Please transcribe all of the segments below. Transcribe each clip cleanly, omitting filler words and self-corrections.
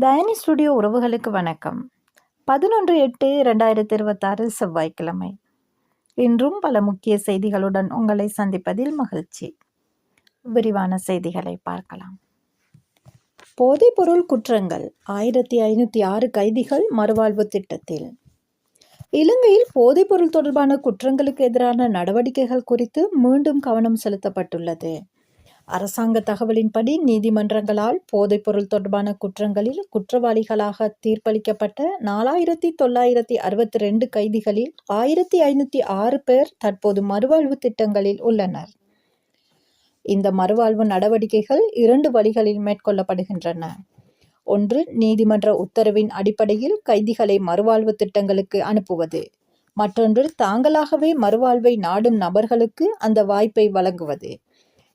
தயனி studio உறவுகளுக்கு வணக்கம். 11/8/2026 செவ்வாய்க்கிழமை. இன்றும் பல முக்கிய செய்திகளுடன் உங்களை சந்திப்பதில் மகிழ்ச்சி. விரிவான செய்திகளை பார்க்கலாம். போதைப்பொருள் குற்றங்கள் 1506 கைதிகள் மறுவாழ்வு திட்டத்தில். இலங்கையில் போதைப்பொருள் தொடர்பான குற்றங்களுக்கு எதிரான நடவடிக்கைகள் குறித்து மீண்டும் கவனம் செலுத்தப்பட்டுள்ளது. அரசாங்க தகவலின்படி நீதிமன்றங்களால் போதைப்பொருள் தொடர்பான குற்றங்களில் குற்றவாளிகளாக தீர்ப்பளிக்கப்பட்ட 4962 கைதிகளில் 1506 பேர் தற்போது மறுவாழ்வு திட்டங்களில் உள்ளனர். இந்த மறுவாழ்வு நடவடிக்கைகள் 2 வழிகளில் மேற்கொள்ளப்படுகின்றன. ஒன்று, நீதிமன்ற உத்தரவின் அடிப்படையில் கைதிகளை மறுவாழ்வு திட்டங்களுக்கு அனுப்புவது. மற்றொன்று, தாங்களாகவே மறுவாழ்வை நாடும் நபர்களுக்கு அந்த வாய்ப்பை வழங்குவது.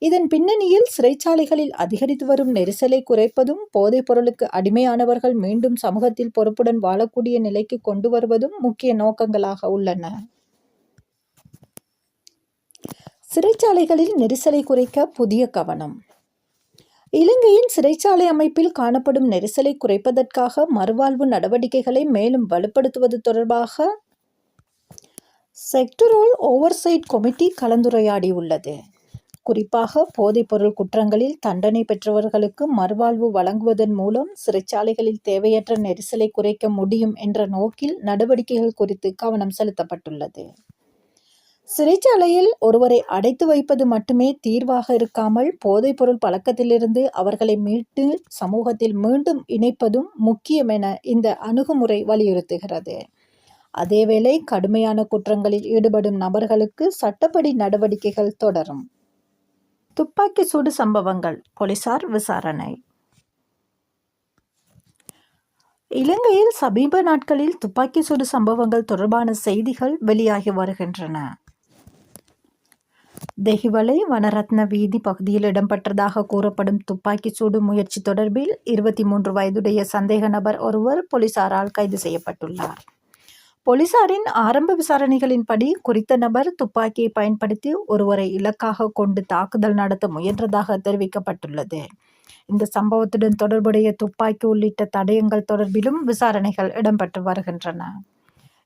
இதன் பின்னணியில் சிறைச்சாலைகளில் அதிகரித்து வரும் நெரிசலை குறைப்பதும், போதைப் பொருளுக்கு அடிமையானவர்கள் மீண்டும் சமூகத்தில் பொறுப்புடன் வாழக்கூடிய நிலைக்கு கொண்டு வருவதும் முக்கிய நோக்கங்களாக உள்ளன. சிறைச்சாலைகளில் நெரிசலை குறைக்க புதிய கவனம். இலங்கையின் சிறைச்சாலை அமைப்பில் காணப்படும் நெரிசலை குறைப்பதற்காக மறுவாழ்வு நடவடிக்கைகளை மேலும் வலுப்படுத்துவது தொடர்பாக செக்டரல் ஓவர்சைட் கமிட்டி கலந்துரையாடியுள்ளது. குறிப்பாக போதைப்பொருள் குற்றங்களில் தண்டனை பெற்றவர்களுக்கு மறுவாழ்வு வழங்குவதன் மூலம் சிறைச்சாலைகளில் தேவையற்ற நெரிசலை குறைக்க முடியும் என்ற நோக்கில் நடவடிக்கைகள் குறித்து கவனம் செலுத்தப்பட்டுள்ளது. சிறைச்சாலையில் ஒருவரை அடைத்து வைப்பது மட்டுமே தீர்வாக இருக்காமல், போதைப்பொருள் பழக்கத்திலிருந்து அவர்களை மீட்டு சமூகத்தில் மீண்டும் இணைப்பதும் முக்கியம் என இந்த அணுகுமுறை வலியுறுத்துகிறது. அதேவேளை கடுமையான குற்றங்களில் ஈடுபடும் நபர்களுக்கு சட்டப்படி நடவடிக்கைகள் தொடரும். துப்பாக்கி சூடு சம்பவங்கள், போலீசார் விசாரணை. இலங்கையில் சமீப நாட்களில் துப்பாக்கி சூடு சம்பவங்கள் தொடர்பான செய்திகள் வெளியாகி வருகின்றன. தெஹிவளை வனரத்ன வீதி பகுதியில் இடம்பெற்றதாக கூறப்படும் துப்பாக்கி சூடு முயற்சி தொடர்பில் 23 வயதுடைய சந்தேக நபர் ஒருவர் போலீசாரால் கைது செய்யப்பட்டுள்ளார். போலீசாரின் ஆரம்ப விசாரணைகளின்படி குறித்த நபர் துப்பாக்கியை பயன்படுத்தி ஒருவரை இலக்காக கொண்டு தாக்குதல் நடத்த முயன்றதாக தெரிவிக்கப்பட்டுள்ளது. இந்த சம்பவத்துடன் தொடர்புடைய துப்பாக்கி உள்ளிட்ட தடயங்கள் தொடர்பிலும் விசாரணைகள் இடம்பெற்று வருகின்றன.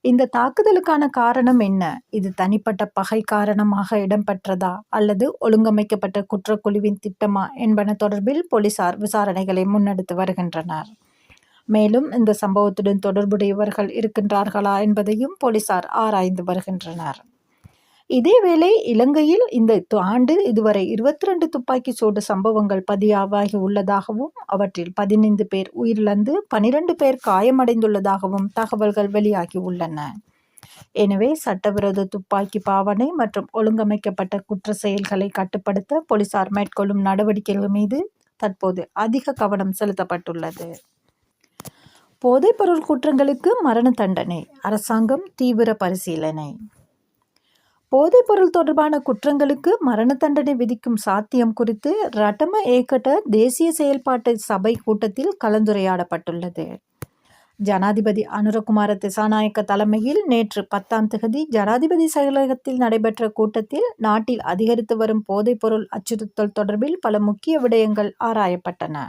இந்த தாக்குதலுக்கான காரணம் என்ன? இது தனிப்பட்ட பகை காரணமாக இடம்பெற்றதா அல்லது ஒழுங்கமைக்கப்பட்ட குற்றக்குழுவின் திட்டமா என்பன தொடர்பில் போலீசார் விசாரணைகளை முன்னெடுத்து வருகின்றனர். மேலும் இந்த சம்பவத்துடன் தொடர்புடையவர்கள் இருக்கின்றார்களா என்பதையும் போலீசார் ஆராய்ந்து வருகின்றனர். இதேவேளை இலங்கையில் இந்த ஆண்டு இதுவரை 22 துப்பாக்கி சூடு சம்பவங்கள் பதிவாகி உள்ளதாகவும் அவற்றில் 15 பேர் உயிரிழந்து 12 பேர் காயமடைந்துள்ளதாகவும் தகவல்கள் வெளியாகி உள்ளன. எனவே சட்டவிரோத துப்பாக்கி பாவனை மற்றும் ஒழுங்கமைக்கப்பட்ட குற்ற செயல்களை கட்டுப்படுத்த போலீசார் மேற்கொள்ளும் நடவடிக்கைகள் மீது தற்போது அதிக கவனம் செலுத்தப்பட்டுள்ளது. போதைப்பொருள் குற்றங்களுக்கு மரண தண்டனை, அரசாங்கம் தீவிர பரிசீலனை. போதைப்பொருள் தொடர்பான குற்றங்களுக்கு மரண தண்டனை விதிக்கும் சாத்தியம் குறித்து ரட்டம ஏகட தேசிய செயல்பாட்டு சபை கூட்டத்தில் கலந்துரையாடப்பட்டுள்ளது. ஜனாதிபதி அனுரகுமார திசாநாயக்க தலைமையில் நேற்று 10ஆம் தேதி ஜனாதிபதி செயலகத்தில் நடைபெற்ற கூட்டத்தில் நாட்டில் அதிகரித்து வரும் போதைப்பொருள் அச்சுறுத்தல் தொடர்பில் பல முக்கிய விடயங்கள் ஆராயப்பட்டன.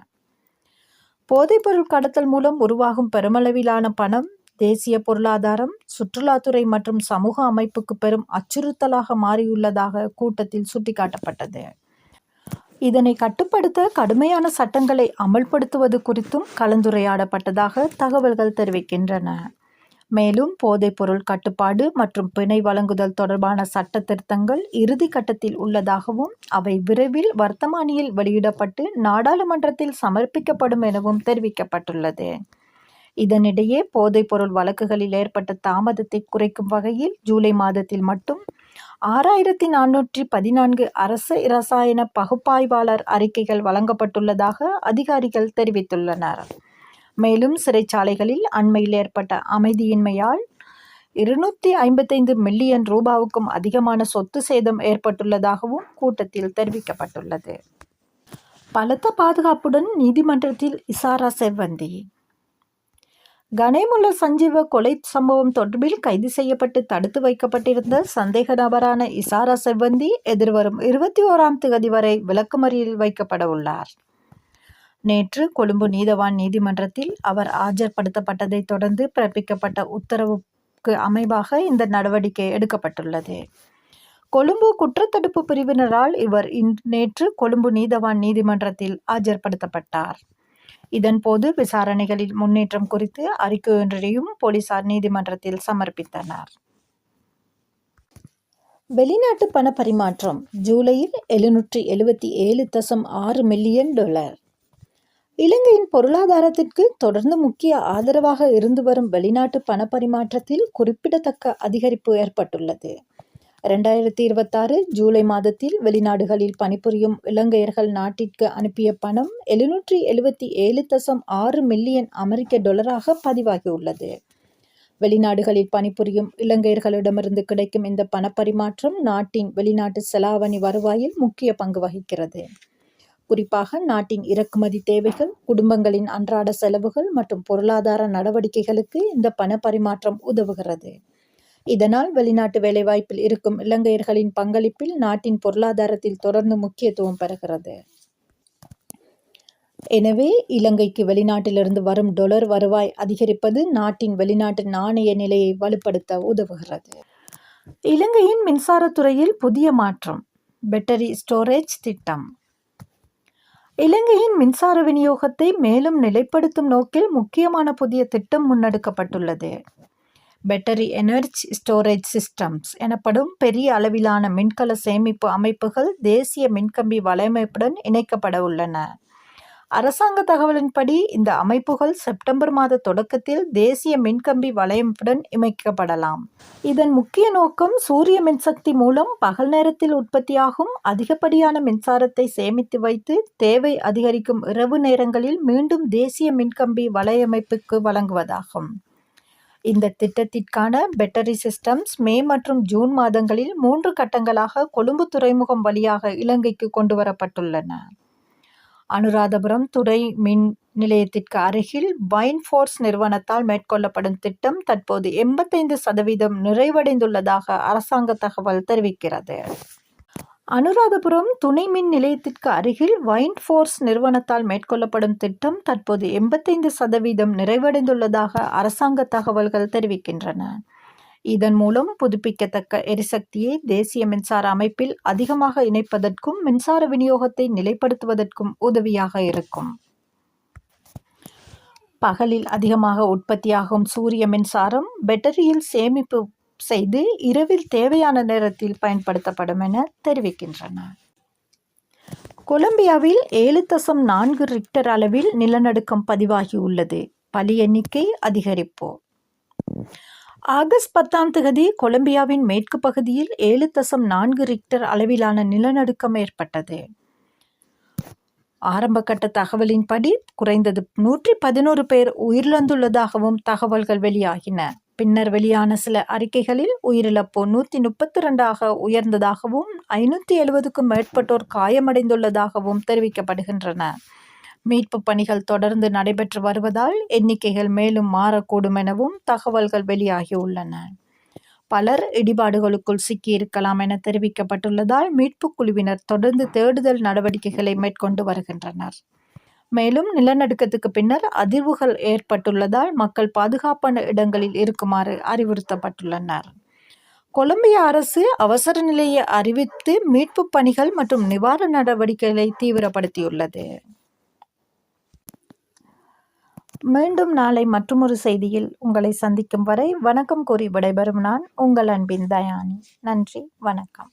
போதைப்பொருள் கடத்தல் மூலம் உருவாகும் பெருமளவிலான பணம் தேசிய பொருளாதாரம், சுற்றுலாத்துறை மற்றும் சமூக அமைப்புக்கு பெரும் அச்சுறுத்தலாக மாறியுள்ளதாக கூட்டத்தில் சுட்டிக்காட்டப்பட்டது. இதனை கட்டுப்படுத்த கடுமையான சட்டங்களை அமல்படுத்துவது குறித்தும் கலந்துரையாடப்பட்டதாக தகவல்கள் தெரிவிக்கின்றன. மேலும் போதைப்பொருள் கட்டுப்பாடு மற்றும் பிணை வழங்குதல் தொடர்பான சட்ட திருத்தங்கள் இறுதி கட்டத்தில் உள்ளதாகவும் அவை விரைவில் வர்த்தமானியில் வெளியிடப்பட்டு நாடாளுமன்றத்தில் சமர்ப்பிக்கப்படும் எனவும் தெரிவிக்கப்பட்டுள்ளது. இதனிடையே போதைப்பொருள் வழக்குகளில் ஏற்பட்ட தாமதத்தை குறைக்கும் வகையில் ஜூலை மாதத்தில் மட்டும் 6414 அரசு இரசாயன பகுப்பாய்வாளர் அறிக்கைகள் வழங்கப்பட்டுள்ளதாக அதிகாரிகள் தெரிவித்துள்ளனர். மேலும் சிறைச்சாலைகளில் அண்மையில் ஏற்பட்ட அமைதியின்மையால் 255 மில்லியன் ரூபாவுக்கும் அதிகமான சொத்து சேதம் ஏற்பட்டுள்ளதாகவும் கூட்டத்தில் தெரிவிக்கப்பட்டுள்ளது. பலத்த பாதுகாப்புடன் நீதிமன்றத்தில் இசாரா செவ்வந்தி. கனேமுல்ல சஞ்சீவ கொலை சம்பவம் தொடர்பில் கைது செய்யப்பட்டு தடுத்து வைக்கப்பட்டிருந்த சந்தேக நபரான இசாரா செவ்வந்தி எதிர்வரும் 21ஆம் தேதி வரை விளக்கமறியலில் வைக்கப்பட உள்ளார். நேற்று கொழும்பு நீதவான் நீதிமன்றத்தில் அவர் ஆஜர்படுத்தப்பட்டதைத் தொடர்ந்து பிறப்பிக்கப்பட்ட உத்தரவுக்கு அமைவாக இந்த நடவடிக்கை எடுக்கப்பட்டுள்ளது. கொழும்பு குற்றத்தடுப்பு பிரிவினரால் இவர் நேற்று கொழும்பு நீதவான் நீதிமன்றத்தில் ஆஜர்படுத்தப்பட்டார். இதன்போது விசாரணைகளில் முன்னேற்றம் குறித்து அறிக்கை ஒன்றையும் போலீசார் நீதிமன்றத்தில் சமர்ப்பித்தனர். வெளிநாட்டு பண பரிமாற்றம் ஜூலையில் $777.6 மில்லியன். இலங்கையின் பொருளாதாரத்திற்கு தொடர்ந்து முக்கிய ஆதரவாக இருந்து வரும் வெளிநாட்டு பண பரிமாற்றத்தில் குறிப்பிடத்தக்க அதிகரிப்பு ஏற்பட்டுள்ளது. 2026 ஜூலை மாதத்தில் வெளிநாடுகளில் பணிபுரியும் இலங்கையர்கள் நாட்டிற்கு அனுப்பிய பணம் $777.6 மில்லியன் அமெரிக்க பதிவாகியுள்ளது. வெளிநாடுகளில் பணிபுரியும் இலங்கையர்களிடமிருந்து கிடைக்கும் இந்த பணப்பரிமாற்றம் நாட்டின் வெளிநாட்டு செலாவணி வருவாயில் முக்கிய பங்கு வகிக்கிறது. குறிப்பாக நாட்டின் இறக்குமதி தேவைகள், குடும்பங்களின் அன்றாட செலவுகள் மற்றும் பொருளாதார நடவடிக்கைகளுக்கு இந்த பண பரிமாற்றம் உதவுகிறது. இதனால் வெளிநாட்டு வேலைவாய்ப்பில் இருக்கும் இலங்கையர்களின் பங்களிப்பில் நாட்டின் பொருளாதாரத்தில் தொடர்ந்து முக்கியத்துவம் பெறுகிறது. எனவே இலங்கைக்கு வெளிநாட்டிலிருந்து வரும் டொலர் வருவாய் அதிகரிப்பது நாட்டின் வெளிநாட்டு நாணய நிலையை வலுப்படுத்த உதவுகிறது. இலங்கையின் மின்சாரத்துறையில் புதிய மாற்றம். பேட்டரி ஸ்டோரேஜ் திட்டம். இலங்கையின் மின்சார விநியோகத்தை மேலும் நிலைப்படுத்தும் நோக்கில் முக்கியமான புதிய திட்டம் முன்னெடுக்கப்பட்டுள்ளது. பேட்டரி எனர்ஜி ஸ்டோரேஜ் சிஸ்டம்ஸ் எனப்படும் பெரிய அளவிலான மின்கல சேமிப்பு அமைப்புகள் தேசிய மின்கம்பி வலையமைப்புடன் இணைக்கப்பட உள்ளன. அரசாங்க தகவலின்படி இந்த அமைப்புகள் செப்டம்பர் மாத தொடக்கத்தில் தேசிய மின்கம்பி வலையமைப்புடன் இணைக்கப்படலாம். இதன் முக்கிய நோக்கம் சூரிய மின்சக்தி மூலம் பகல் நேரத்தில் உற்பத்தியாகும் அதிகப்படியான மின்சாரத்தை சேமித்து வைத்து தேவை அதிகரிக்கும் இரவு நேரங்களில் மீண்டும் தேசிய மின்கம்பி வலையமைப்புக்கு வழங்குவதாகும். இந்த திட்டத்திற்கான பேட்டரி சிஸ்டம்ஸ் மே மற்றும் ஜூன் மாதங்களில் 3 கட்டங்களாக கொழும்பு துறைமுகம் வழியாக இலங்கைக்கு கொண்டுவரப்பட்டுள்ளன. அனுராதபுரம் துறை மின் நிலையத்திற்கு அருகில் வைன்ஃபோர்ஸ் நிறுவனத்தால் மேற்கொள்ளப்படும் திட்டம் தற்போது 85% நிறைவடைந்துள்ளதாக அரசாங்க தகவல் தெரிவிக்கிறது. அனுராதபுரம் துணை மின் நிலையத்திற்கு அருகில் வைன்ஃபோர்ஸ் நிறுவனத்தால் மேற்கொள்ளப்படும் திட்டம் தற்போது 85% நிறைவடைந்துள்ளதாக அரசாங்க தகவல்கள் தெரிவிக்கின்றன. இதன் மூலம் புதுப்பிக்கத்தக்க எரிசக்தியை தேசிய மின்சார அமைப்பில் அதிகமாக இணைப்பதற்கும் மின்சார விநியோகத்தை நிலைப்படுத்துவதற்கும் உதவியாக இருக்கும். பகலில் அதிகமாக உற்பத்தியாகும் சூரிய மின்சாரம் பேட்டரியில் சேமிப்பு செய்து இரவில் தேவையான நேரத்தில் பயன்படுத்தப்படும் என தெரிவிக்கின்றன. கொலம்பியாவில் 7.4 ரிக்டர் அளவில் நிலநடுக்கம் பதிவாகியுள்ளது. பலி எண்ணிக்கை அதிகரிப்பு. ஆகஸ்ட் 10 கொலம்பியாவின் மேற்கு பகுதியில் 7.4 ரிக்டர் அளவிலான நிலநடுக்கம் ஏற்பட்டது. ஆரம்பகட்ட தகவலின்படி குறைந்தது 111 பேர் உயிரிழந்துள்ளதாகவும் தகவல்கள் வெளியாகின. பின்னர் வெளியான சில அறிக்கைகளில் உயிரிழப்பு 132 உயர்ந்ததாகவும் 570க்கும் மேற்பட்டோர் காயமடைந்துள்ளதாகவும் தெரிவிக்கப்படுகின்றன. மீட்பு பணிகள் தொடர்ந்து நடைபெற்று வருவதால் எண்ணிக்கைகள் மேலும் மாறக்கூடும் எனவும் தகவல்கள் வெளியாகியுள்ளன. பலர் இடிபாடுகளுக்குள் சிக்கியிருக்கலாம் என தெரிவிக்கப்பட்டுள்ளதால் மீட்பு குழுவினர் தொடர்ந்து தேடுதல் நடவடிக்கைகளை மேற்கொண்டு வருகின்றனர். மேலும் நிலநடுக்கத்துக்கு பின்னர் அதிர்வுகள் ஏற்பட்டுள்ளதால் மக்கள் பாதுகாப்பான இடங்களில் இருக்குமாறு அறிவுறுத்தப்பட்டுள்ளனர். கொலம்பியா அரசு அவசர நிலையை அறிவித்து மீட்பு பணிகள் மற்றும் நிவாரண நடவடிக்கைகளை தீவிரப்படுத்தியுள்ளது. மீண்டும் நாளை மற்றுமொரு செய்தியில் உங்களை சந்திக்கும் வரை வணக்கம் கூறி விடைபெறும் நான் உங்கள் அன்பின் தயானி. நன்றி, வணக்கம்.